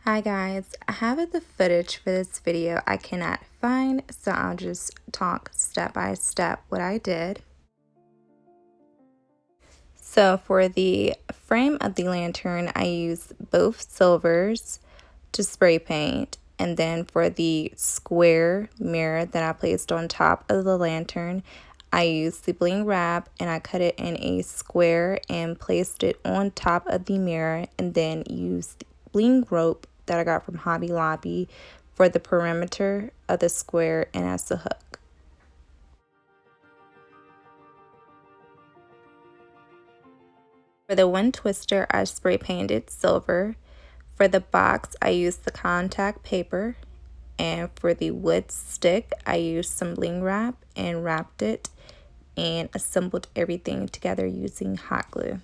Hi guys, I have the footage for this video I cannot find, so I'll just talk step by step what I did. So for the frame of the lantern, I used both silvers to spray paint, and then for the square mirror that I placed on top of the lantern, I used the bling wrap and I cut it in a square and placed it on top of the mirror, and then used bling rope that I got from Hobby Lobby for the perimeter of the square and as the hook. For the one twister, I spray painted silver. For the box, I used the contact paper. And for the wood stick, I used some bling wrap and wrapped it and assembled everything together using hot glue.